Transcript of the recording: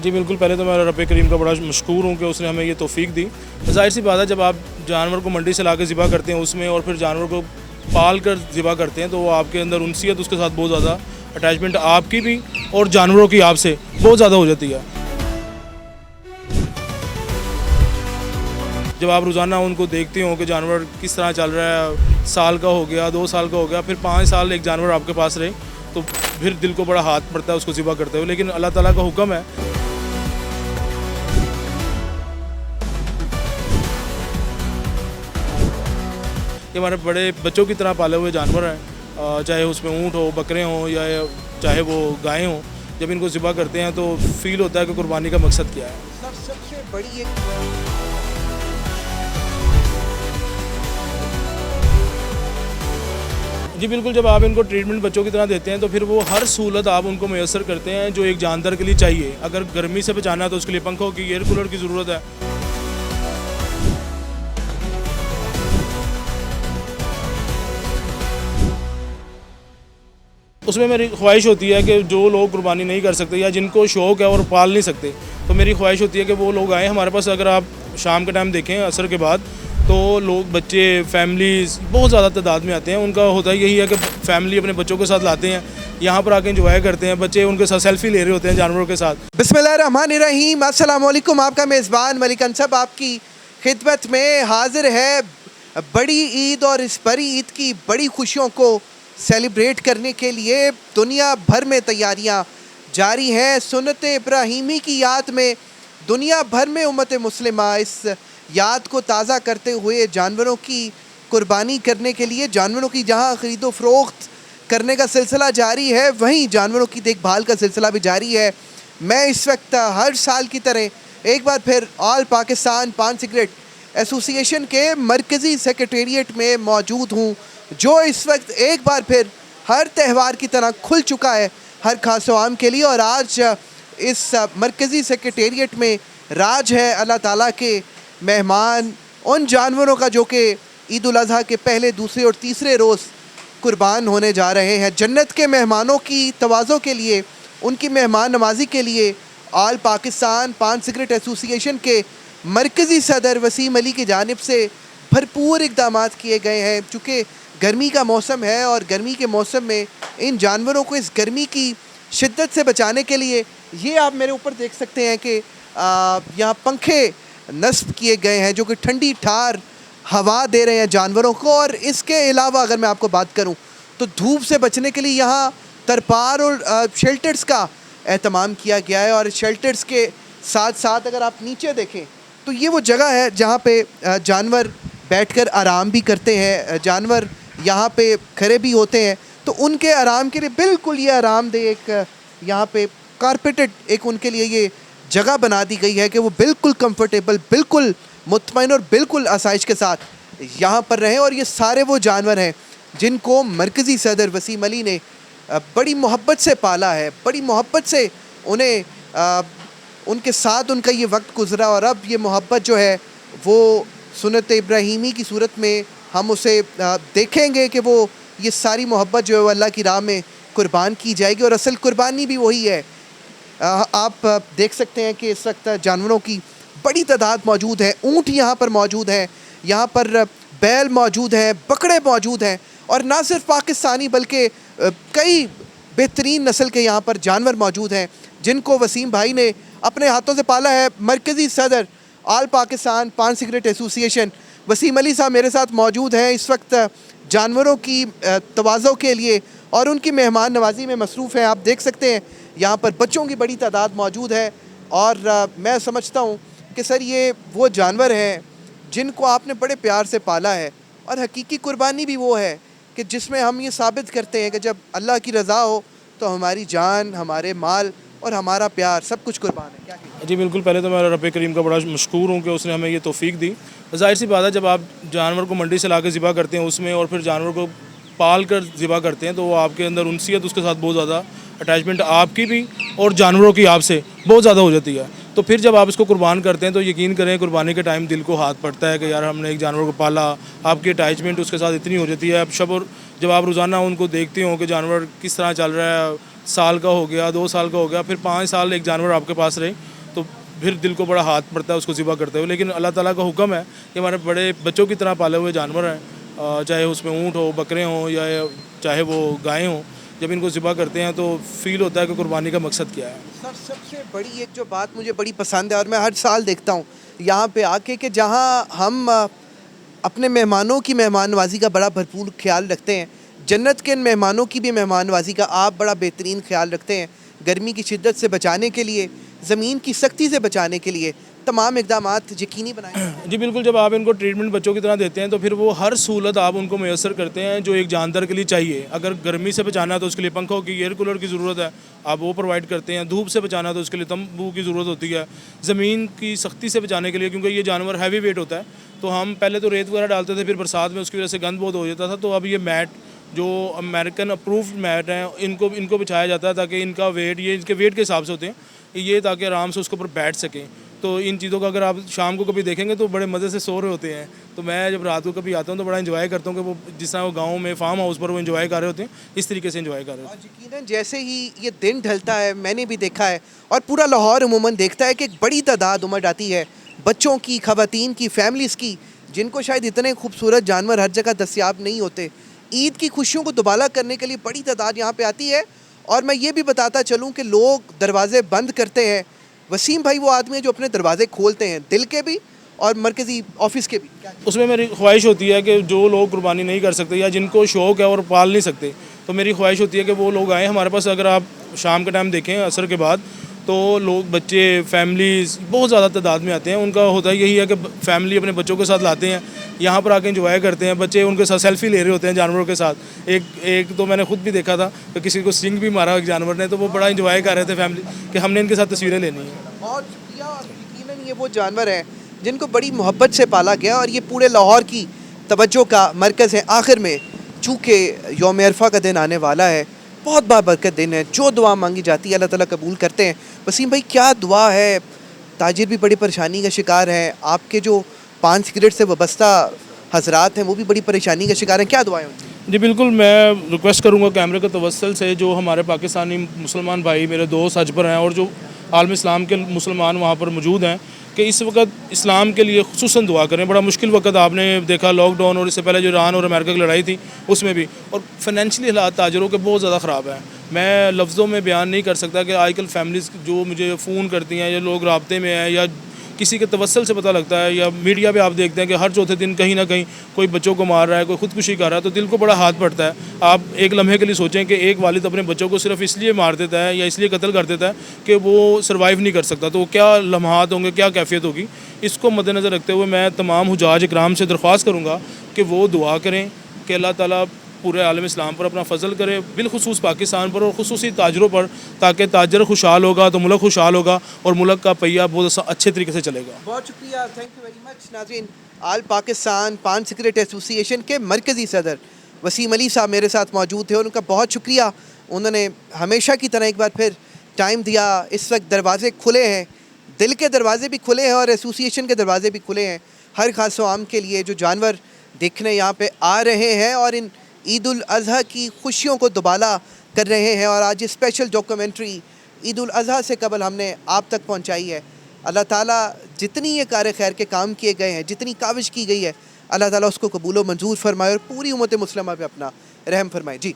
जी बिल्कुल, पहले तो मैं रब करीम का बड़ा मशकूर हूँ कि उसने हमें ये तौफ़ीक दी। ज़ाहिर सी बात है, जब आप जानवर को मंडी से ला के ज़िबा करते हैं उसमें और फिर जानवर को पाल कर ज़िबा करते हैं तो वो आपके अंदर उनसियत उसके साथ बहुत ज़्यादा अटैचमेंट आपकी भी और जानवरों की आपसे बहुत ज़्यादा हो जाती है। जब आप रोज़ाना उनको देखते हो कि जानवर किस तरह चल रहा है, साल का हो गया, 2 साल का हो गया, फिर 5 साल एक जानवर आपके पास रहे तो फिर दिल को बड़ा हाथ पड़ता है उसको ज़िबा करते हुए। लेकिन अल्लाह ताला का हुक्म है कि हमारे बड़े बच्चों की तरह पाले हुए जानवर हैं, चाहे उसमें ऊँट हो, बकरे हों या चाहे वो गायें हों। जब इनको ज़िबा करते हैं तो फ़ील होता है कि कुर्बानी का मकसद क्या है। सबसे बड़ी जी बिल्कुल, जब आप इनको ट्रीटमेंट बच्चों की तरह देते हैं तो फिर वो हर सहूलत आप उनको मैसर करते हैं जो एक जानदार के लिए चाहिए। अगर गर्मी से बचाना है तो उसके लिए पंखों की, एयर कूलर की ज़रूरत है। उसमें मेरी ख्वाहिश होती है कि जो लोग कुर्बानी नहीं कर सकते या जिनको शौक़ है और पाल नहीं सकते, तो मेरी ख्वाहिश होती है कि वो लोग आएँ हमारे पास। अगर आप शाम के टाइम देखें असर के बाद तो लोग, बच्चे, फैमिलीज़ बहुत ज़्यादा तादाद में आते हैं। उनका होता यही है कि फैमिली अपने बच्चों के साथ लाते हैं, यहाँ पर आके एंजॉय करते हैं, बच्चे उनके साथ सेल्फी ले रहे होते हैं जानवरों के साथ। बिस्मिल्लाहिर्रहमानिर्रहीम, अस्सलाम वालेकुम। आपका मेज़बान मलिक अंसब आपकी खिदमत में हाजिर है बड़ी ईद। और इस बड़ी ईद की बड़ी खुशियों को सेलिब्रेट करने के लिए दुनिया भर में तैयारियां जारी हैं। सुन्नत इब्राहीमी की याद में दुनिया भर में उम्मत मुस्लिमा इस याद को ताज़ा करते हुए जानवरों की कुर्बानी करने के लिए, जानवरों की जहां ख़रीदो फ़रोख्त करने का सिलसिला जारी है, वहीं जानवरों की देखभाल का सिलसिला भी जारी है। मैं इस वक्त हर साल की तरह एक बार फिर ऑल पाकिस्तान पान सिगरेट एसोसिएशन के मरकज़ी सेक्रेटेरिएट में मौजूद हूँ, जो इस वक्त एक बार फिर हर त्यौहार की तरह खुल चुका है हर खास व आम के लिए। और आज इस मरकज़ी सेक्रेटेरिएट में राज है अल्लाह ताला के मेहमान उन जानवरों का जो कि ईद उल अज़हा के पहले, दूसरे और तीसरे रोज़ कुर्बान होने जा रहे हैं। जन्नत के मेहमानों की तवाज़ो के लिए, उनकी मेहमान नवाजी के लिए ऑल पाकिस्तान पान सिगरेट एसोसिएशन के मरकज़ी सदर वसीम अली की जानिब से भरपूर इक़दाम किए गए हैं। चूँकि गर्मी का मौसम है और गर्मी के मौसम में इन जानवरों को इस गर्मी की शिद्दत से बचाने के लिए, ये आप मेरे ऊपर देख सकते हैं कि यहाँ पंखे नस्ब किए गए हैं जो कि ठंडी ठार हवा दे रहे हैं जानवरों को। और इसके अलावा अगर मैं आपको बात करूं तो धूप से बचने के लिए यहाँ तरपार और शेल्टर्स का एहतमाम किया गया है। और शेल्टर्स के साथ साथ अगर आप नीचे देखें तो ये वो जगह है जहाँ पे जानवर बैठकर आराम भी करते हैं, जानवर यहाँ पे खड़े भी होते हैं। तो उनके आराम के लिए बिल्कुल ये आरामदेह एक यहाँ पे कारपेटेड एक उनके लिए ये जगह बना दी गई है कि वो बिल्कुल कंफर्टेबल, बिल्कुल मुतमईन और बिल्कुल आसाइश के साथ यहाँ पर रहें। और ये सारे वो जानवर हैं जिनको मरकज़ी सदर वसीम अली ने बड़ी मोहब्बत से पाला है, बड़ी मोहब्बत से उन्हें उनके साथ उनका ये वक्त गुज़रा। और अब ये मोहब्बत जो है वो सुन्नत इब्राहीमी की सूरत में हम उसे देखेंगे कि वो ये सारी मोहब्बत जो है अल्लाह की राह में कुर्बान की जाएगी। और असल कुर्बानी भी वही है। आप देख सकते हैं कि इस वक्त जानवरों की बड़ी तादाद मौजूद है। ऊँट यहाँ पर मौजूद हैं, यहाँ पर बैल मौजूद हैं, बकरे मौजूद हैं। और ना सिर्फ पाकिस्तानी बल्कि कई बेहतरीन नस्ल के यहाँ पर जानवर मौजूद हैं जिनको वसीम भाई ने अपने हाथों से पाला है। मरकज़ी सदर ऑल पाकिस्तान पान सिगरेट एसोसिएशन वसीम अली साहब मेरे साथ मौजूद हैं इस वक्त जानवरों की तवाज़ो के लिए और उनकी मेहमान नवाजी में मसरूफ़ हैं। आप देख सकते हैं यहाँ पर बच्चों की बड़ी तादाद मौजूद है। और मैं समझता हूँ कि सर ये वो जानवर हैं जिनको आपने बड़े प्यार से पाला है। और हकीकी कुर्बानी भी वो है कि जिसमें हम ये साबित करते हैं कि जब अल्लाह की रज़ा हो तो हमारी जान, हमारे माल और हमारा प्यार सब कुछ कुर्बान है। क्या जी बिल्कुल, पहले तो मैं रब करीम का बड़ा मशकूर हूँ कि उसने हमें ये तौफ़ीक दी। ज़ाहिर सी बात है, जब आप जानवर को मंडी से ला के ज़िबा करते हैं उसमें और फिर जानवर को पाल कर ज़िबा करते हैं तो वो आपके अंदर उनसियत उसके साथ बहुत ज़्यादा अटैचमेंट आपकी भी और जानवरों की आपसे बहुत ज़्यादा हो जाती है। तो फिर जब आप इसको कुर्बान करते हैं तो यकीन करें कुर्बानी के टाइम दिल को हाथ पड़ता है कि यार हमने एक जानवर को पाला, आपकी अटैचमेंट उसके साथ इतनी हो जाती है। अब जब आप रोज़ाना उनको देखते हो कि जानवर किस तरह चल रहा है, साल का हो गया, 2 साल का हो गया, फिर 5 साल एक जानवर आपके पास रहे, तो फिर दिल को बड़ा हाथ पड़ता है उसको ज़िबा करते हुए। लेकिन अल्लाह ताला का हुक्म है कि हमारे बड़े बच्चों की तरह पाले हुए जानवर हैं, चाहे उसमें ऊँट हो, बकरे हों या चाहे वो गायें हों, जब इनको ज़िबा करते हैं तो फ़ील होता है कि कुर्बानी का मकसद क्या है। सबसे बड़ी एक जो बात मुझे बड़ी पसंद है और मैं हर साल देखता हूँ यहाँ पे आके कि जहाँ हम अपने मेहमानों की मेहमान नवाजी का बड़ा भरपूर ख्याल रखते हैं, जन्नत के इन मेहमानों की भी मेहमान नवाजी का आप बड़ा बेहतरीन ख्याल रखते हैं। गर्मी की शिद्दत से बचाने के लिए, ज़मीन की सख्ती से बचाने के लिए तमाम इक़दामात यकीनी बनाए। जी बिल्कुल, जब आप इनको ट्रीटमेंट बच्चों की तरह देते हैं तो फिर वो हर सहूलत आप उनको मैसर करते हैं जो एक जानदार के लिए चाहिए। अगर गर्मी से बचाना है तो उसके लिए पंखों की, एयर कूलर की ज़रूरत है, आप वो प्रोवाइड करते हैं। धूप से बचाना है तो उसके लिए तंबू की ज़रूरत होती है। ज़मीन की सख्ती से बचाने के लिए, क्योंकि ये जानवर हैवी वेट होता है, तो हम पहले तो रेत वगैरह डालते थे, फिर बरसात में उसकी वजह से गंद बहुत हो जाता था। तो अब ये मैट जो अमेरिकन अप्रूव्ड मैट हैं इनको बिछाया जाता है ताकि इनका वेट, ये इनके वेट के हिसाब से होते हैं ये, ताकि आराम से उसके ऊपर बैठ सकें। तो इन चीज़ों का अगर आप शाम को कभी देखेंगे तो बड़े मज़े से सो रहे होते हैं। तो मैं जब रात को कभी आता हूँ तो बड़ा एंजॉय करता हूँ कि वो जिस तरह वो गाँव में फार्म हाउस पर वो एंजॉय कर रहे होते हैं, इस तरीके से एंजॉय कर रहे होते हैं। और यकीनन जैसे ही ये दिन ढलता है, मैंने भी देखा है और पूरा लाहौर उमूमन देखता है कि एक बड़ी तादाद उमड़ आती है बच्चों की, ख़वातीन की, फैमिलीज़ की, जिनको शायद इतने खूबसूरत जानवर हर जगह दस्तयाब नहीं होते। ईद की खुशियों को दुबाला करने के लिए बड़ी तादाद यहाँ पे आती है। और मैं ये भी बताता चलूँ कि लोग दरवाजे बंद करते हैं। वसीम भाई वो आदमी है जो अपने दरवाजे खोलते हैं, दिल के भी और मरकज़ी ऑफिस के भी। उसमें मेरी ख्वाहिश होती है कि जो लोग कुर्बानी नहीं कर सकते या जिनको शौक़ है और पाल नहीं सकते, तो मेरी ख्वाहिश होती है कि वो लोग आएँ हमारे पास। अगर आप शाम के टाइम देखें, असर के बाद, तो लोग, बच्चे, फैमिलीज़ बहुत ज़्यादा तादाद में आते हैं। उनका होता यही है कि फैमिली अपने बच्चों के साथ लाते हैं, यहाँ पर आके एंजॉय करते हैं। बच्चे उनके साथ सेल्फ़ी ले रहे होते हैं जानवरों के साथ। एक तो मैंने खुद भी देखा था कि किसी को सिंग भी मारा एक जानवर ने, तो वो बड़ा एंजॉय कर रहे थे फैमिली कि हमने इनके साथ तस्वीरें लेनी है। बहुत शुक्रिया। और यकीनन ये वो जानवर हैं जिनको बड़ी मोहब्बत से पाला गया और ये पूरे लाहौर की तवज्जो का मरकज़ है। आखिर में चूँकि यौम अरफा का दिन आने वाला है, बहुत बाबरकत दिन है, जो दुआ मांगी जाती है अल्लाह ताला कबूल करते हैं। वसीम भाई क्या दुआ है? ताजिर भी बड़ी परेशानी का शिकार हैं, आपके जो पान सिगरेट से वाबस्ता हजरात हैं वो भी बड़ी परेशानी का शिकार हैं, क्या दुआएं होंगी? जी बिल्कुल, मैं रिक्वेस्ट करूँगा कैमरे के तवस्सुल से, जो हमारे पाकिस्तानी मुसलमान भाई, मेरे दोस्त हज पर हैं और जो आलम इस्लाम के मुसलमान वहाँ पर मौजूद हैं, कि इस वक्त इस्लाम के लिए खुसूसन दुआ करें। बड़ा मुश्किल वक्त आपने देखा, लॉकडाउन और इससे पहले जो ईरान और अमेरिका की लड़ाई थी उसमें भी, और फाइनेंशियली हालात ताजरों के बहुत ज़्यादा ख़राब हैं। मैं लफ्ज़ों में बयान नहीं कर सकता कि आजकल फैमिलीज़ जो मुझे फ़ोन करती हैं या लोग राब्ते में हैं या किसी के तवस्सल से पता लगता है, या मीडिया पे आप देखते हैं कि हर चौथे दिन कहीं ना कहीं कोई बच्चों को मार रहा है, कोई खुदकुशी कर रहा है, तो दिल को बड़ा हाथ पड़ता है। आप एक लम्हे के लिए सोचें कि एक वालिद अपने बच्चों को सिर्फ इसलिए मार देता है या इसलिए कत्ल कर देता है कि वो सर्वाइव नहीं कर सकता, तो क्या लम्हात होंगे, क्या कैफियत होगी। इसको मद्देनज़र रखते हुए मैं तमाम हुजाज इकराम से दरख्वास्त करूँगा कि वो दुआ करें कि अल्लाह ताला पूरे आलम इस्लाम पर अपना फजल करे, बिलखुसूस पाकिस्तान पर और खुसूसी ताजरों पर, ताकि ताजर खुशहाल होगा तो मुल्क खुशहाल होगा और मुल्क का पहिया बहुत अच्छे तरीके से चलेगा। बहुत शुक्रिया, थैंक यू वेरी मच। नाज़रीन, आल पाकिस्तान पान सिगरेट एसोसिएशन के मरकज़ी सदर वसीम अली साहब मेरे साथ मौजूद थे और उनका बहुत शुक्रिया। उन्होंने हमेशा की तरह एक बार फिर टाइम दिया। इस वक्त दरवाज़े खुले हैं, दिल के दरवाज़े भी खुले हैं और एसोसिएशन के दरवाज़े भी खुले हैं हर खास व आम के लिए, जो जानवर देखने यहाँ पे आ रहे हैं और इन ईद उल अज़हा की खुशियों को दुबाला कर रहे हैं। और आज ये स्पेशल डॉक्यूमेंट्री ईद उल अज़हा से कबल हमने आप तक पहुँचाई है। अल्लाह ताला जितनी ये कार खैर के काम किए गए हैं, जितनी काविश की गई है, अल्लाह ताला उसको कबूल व मंजूर फरमाए और पूरी उम्मत मुस्लिमा पे अपना रहम फरमाए। जी।